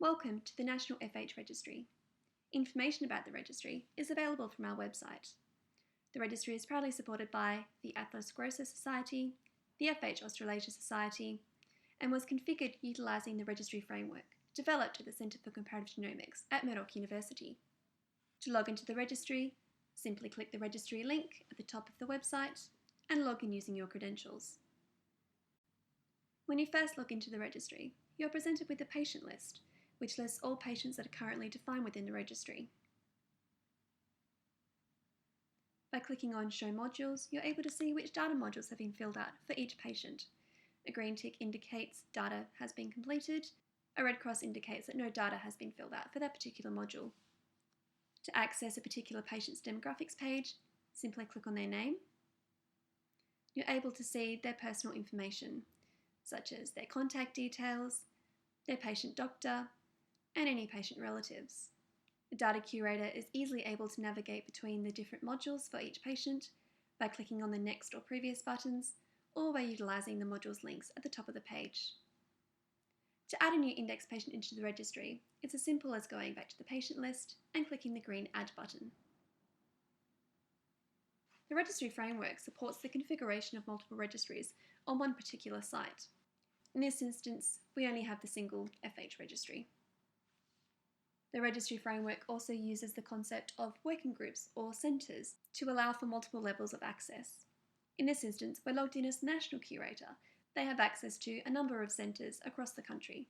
Welcome to the National FH Registry. Information about the registry is available from our website. The registry is proudly supported by the Atherosclerosis Society, the FH Australasia Society, and was configured utilising the registry framework developed at the Centre for Comparative Genomics at Murdoch University. To log into the registry, simply click the registry link at the top of the website and log in using your credentials. When you first log into the registry, you are presented with a patient list, which lists all patients that are currently defined within the registry. By clicking on Show Modules, you're able to see which data modules have been filled out for each patient. A green tick indicates data has been completed. A red cross indicates that no data has been filled out for that particular module. To access a particular patient's demographics page, simply click on their name. You're able to see their personal information, such as their contact details, their patient doctor, and any patient relatives. The data curator is easily able to navigate between the different modules for each patient by clicking on the Next or Previous buttons, or by utilising the modules links at the top of the page. To add a new index patient into the registry, it's as simple as going back to the patient list and clicking the green Add button. The registry framework supports the configuration of multiple registries on one particular site. In this instance, we only have the single FH registry. The registry framework also uses the concept of working groups or centres to allow for multiple levels of access. In this instance, we're logged in as the National Curator. They have access to a number of centres across the country.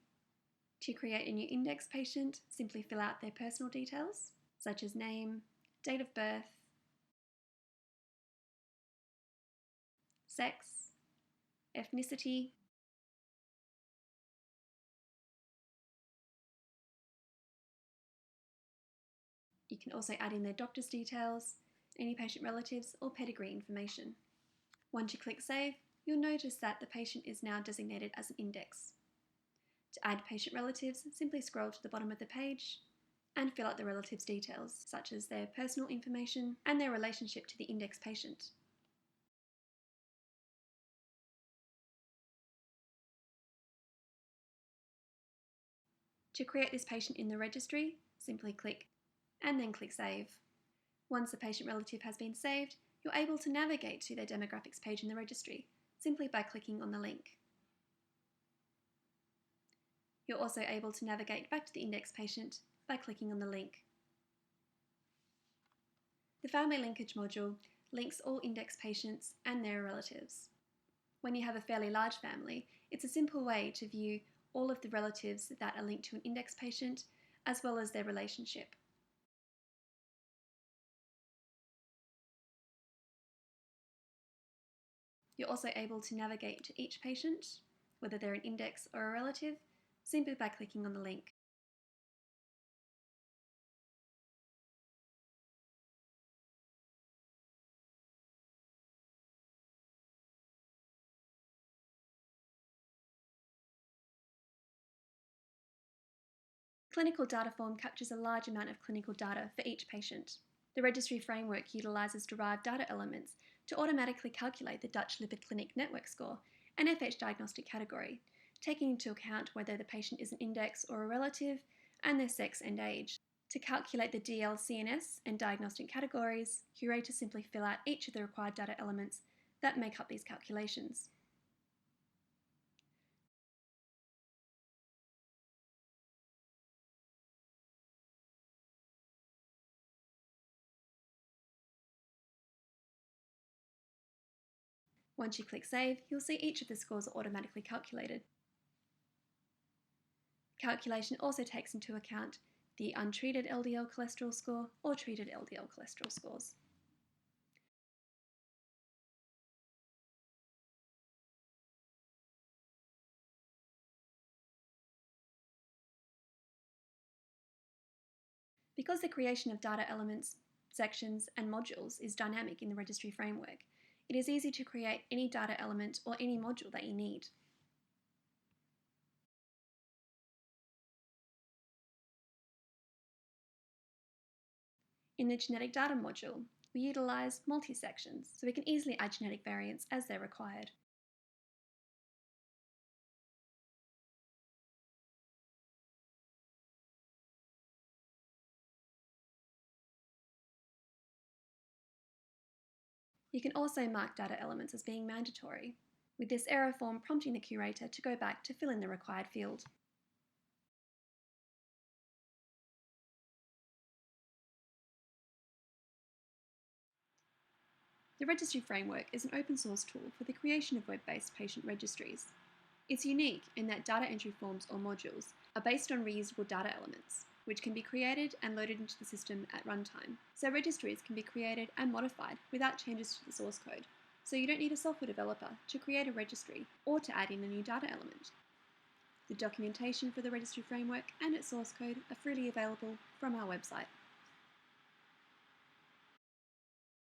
To create a new index patient, simply fill out their personal details, such as name, date of birth, sex, ethnicity, you can also add in their doctor's details, any patient relatives, or pedigree information. Once you click Save, you'll notice that the patient is now designated as an index. To add patient relatives, simply scroll to the bottom of the page and fill out the relatives' details, such as their personal information and their relationship to the index patient. To create this patient in the registry, simply click and then click Save. Once the patient relative has been saved, you're able to navigate to their demographics page in the registry simply by clicking on the link. You're also able to navigate back to the index patient by clicking on the link. The Family Linkage module links all index patients and their relatives. When you have a fairly large family, it's a simple way to view all of the relatives that are linked to an index patient, as well as their relationship. You're also able to navigate to each patient, whether they're an index or a relative, simply by clicking on the link. Clinical data form captures a large amount of clinical data for each patient. The registry framework utilises derived data elements to automatically calculate the Dutch Lipid Clinic Network score and FH diagnostic category, taking into account whether the patient is an index or a relative and their sex and age. To calculate the DL-CNS and diagnostic categories, curators simply fill out each of the required data elements that make up these calculations. Once you click Save, you'll see each of the scores are automatically calculated. Calculation also takes into account the untreated LDL cholesterol score or treated LDL cholesterol scores. Because the creation of data elements, sections, and modules is dynamic in the registry framework, it is easy to create any data element or any module that you need. In the genetic data module, we utilise multi-sections, so we can easily add genetic variants as they're required. You can also mark data elements as being mandatory, with this error form prompting the curator to go back to fill in the required field. The registry framework is an open source tool for the creation of web-based patient registries. It's unique in that data entry forms or modules are based on reusable data elements, which can be created and loaded into the system at runtime. So registries can be created and modified without changes to the source code. So you don't need a software developer to create a registry or to add in a new data element. The documentation for the registry framework and its source code are freely available from our website.